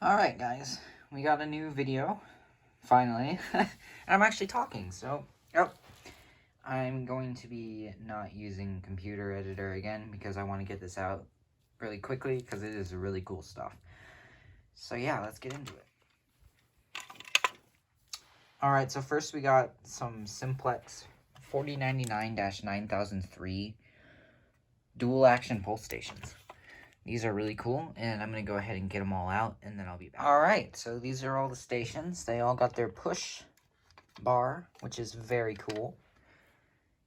Alright guys, we got a new video, finally, and I'm actually talking, so, I'm going to be not using computer editor again because I want to get this out really quickly because it is really cool stuff. So yeah, let's get into it. Alright, so first we got some Simplex 4099-9003 dual action pulse stations. These are really cool, and I'm going to go ahead and get them all out, and then I'll be back. Alright, so these are all the stations. They all got their push bar, which is very cool.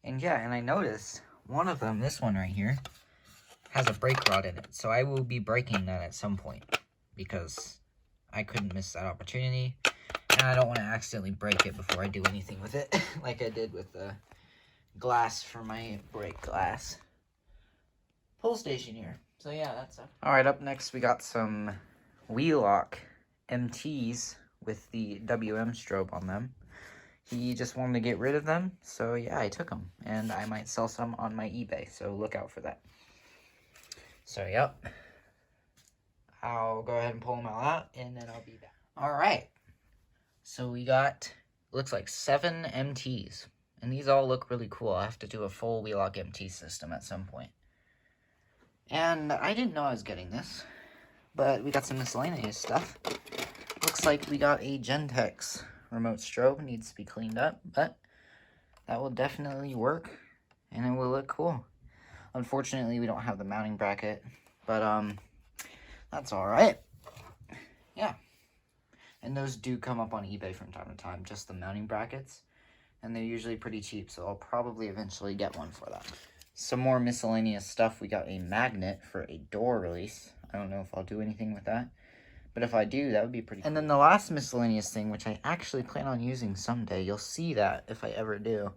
And yeah, and I noticed one of them, this one right here, has a brake rod in it. So I will be breaking that at some point, because I couldn't miss that opportunity. And I don't want to accidentally break it before I do anything with it, like I did with the glass for my brake glass pull station here. So yeah, that's up. Alright, up next we got some Wheelock MTs with the WM strobe on them. He just wanted to get rid of them, so yeah, I took them. And I might sell some on my eBay, so look out for that. So yep, I'll go ahead and pull them all out, and then I'll be back. Alright, so we got, looks like 7 MTs. And these all look really cool. I'll have to do a full Wheelock MT system at some point. And I didn't know I was getting this, but we got some miscellaneous stuff. Looks like we got a Gentex remote strobe. Needs to be cleaned up, but that will definitely work, and it will look cool. Unfortunately, we don't have the mounting bracket, but that's alright. Yeah. And those do come up on eBay from time to time, just the mounting brackets. And they're usually pretty cheap, so I'll probably eventually get one for that. Some more miscellaneous stuff. We got a magnet for a door release. I don't know if I'll do anything with that, but if I do, that would be pretty cool. And then the last miscellaneous thing, which I actually plan on using someday, you'll see that if I ever do.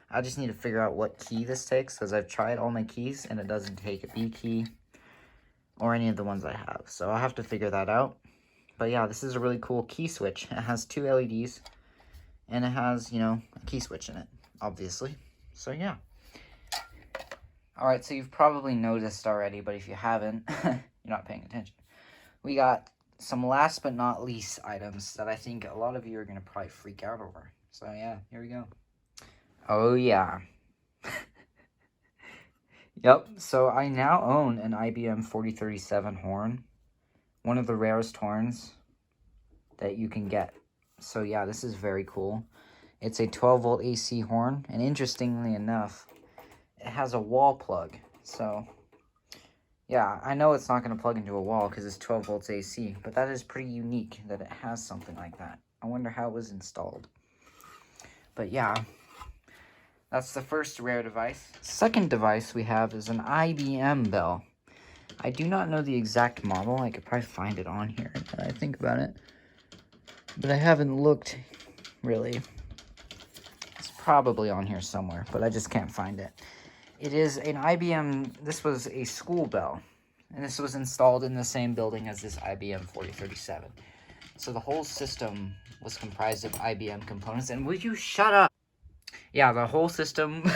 I just need to figure out what key this takes, because I've tried all my keys, and it doesn't take a B key or any of the ones I have. So I'll have to figure that out. But yeah, this is a really cool key switch. It has 2 LEDs, and it has, you know, a key switch in it, obviously. So yeah. Alright, so you've probably noticed already, but if you haven't, you're not paying attention. We got some last but not least items that I think a lot of you are going to probably freak out over. So yeah, here we go. Oh yeah. Yep, so I now own an IBM 4037 horn. One of the rarest horns that you can get. So yeah, this is very cool. It's a 12 volt AC horn, and interestingly enough, it has a wall plug. So yeah, I know it's not going to plug into a wall because it's 12 volts AC, but that is pretty unique that it has something like that. I wonder how it was installed. But yeah, that's the first rare device. Second device we have is an IBM bell. I do not know the exact model. I could probably find it on here now that I think about it, but I haven't looked really. It's probably on here somewhere, but I just can't find it. It is an IBM, this was a school bell, and this was installed in the same building as this IBM 4037. So the whole system was comprised of IBM components, and would you shut up? Yeah, the whole system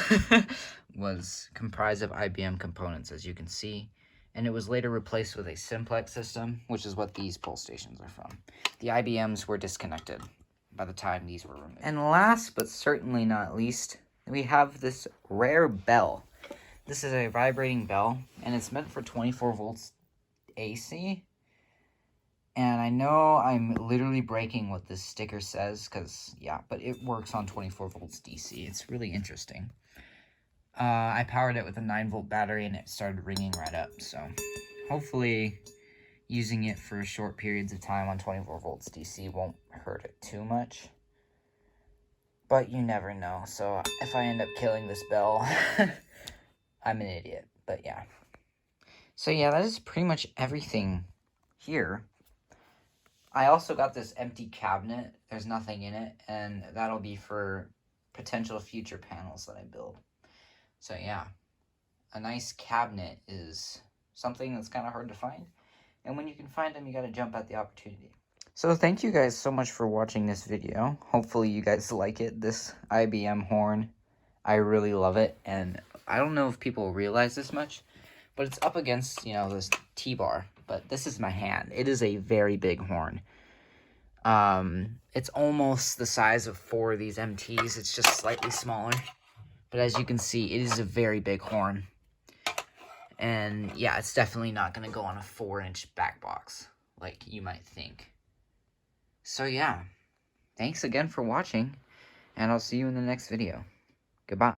was comprised of IBM components, as you can see, and it was later replaced with a Simplex system, which is what these pulse stations are from. The IBMs were disconnected by the time these were removed. And last, but certainly not least, we have this rare bell. This is a vibrating bell, and it's meant for 24 volts AC. And I know I'm literally breaking what this sticker says, because, yeah, but it works on 24 volts DC. It's really interesting. I powered it with a 9-volt battery, and it started ringing right up. So hopefully using it for short periods of time on 24 volts DC won't hurt it too much. But you never know. So if I end up killing this bell, I'm an idiot. But yeah. So yeah, that is pretty much everything here. I also got this empty cabinet. There's nothing in it, and that'll be for potential future panels that I build. So yeah, a nice cabinet is something that's kind of hard to find, and when you can find them, you got to jump at the opportunity. So thank you guys so much for watching this video. Hopefully you guys like it. This IBM horn, I really love it, and I don't know if people realize this much, but it's up against, you know, this T-bar. but this is my hand. It is a very big horn. It's almost the size of 4 of these MTs. It's just slightly smaller. But as you can see, it is a very big horn. And yeah, it's definitely not going to go on a 4-inch back box like you might think. So yeah, thanks again for watching, and I'll see you in the next video. Goodbye.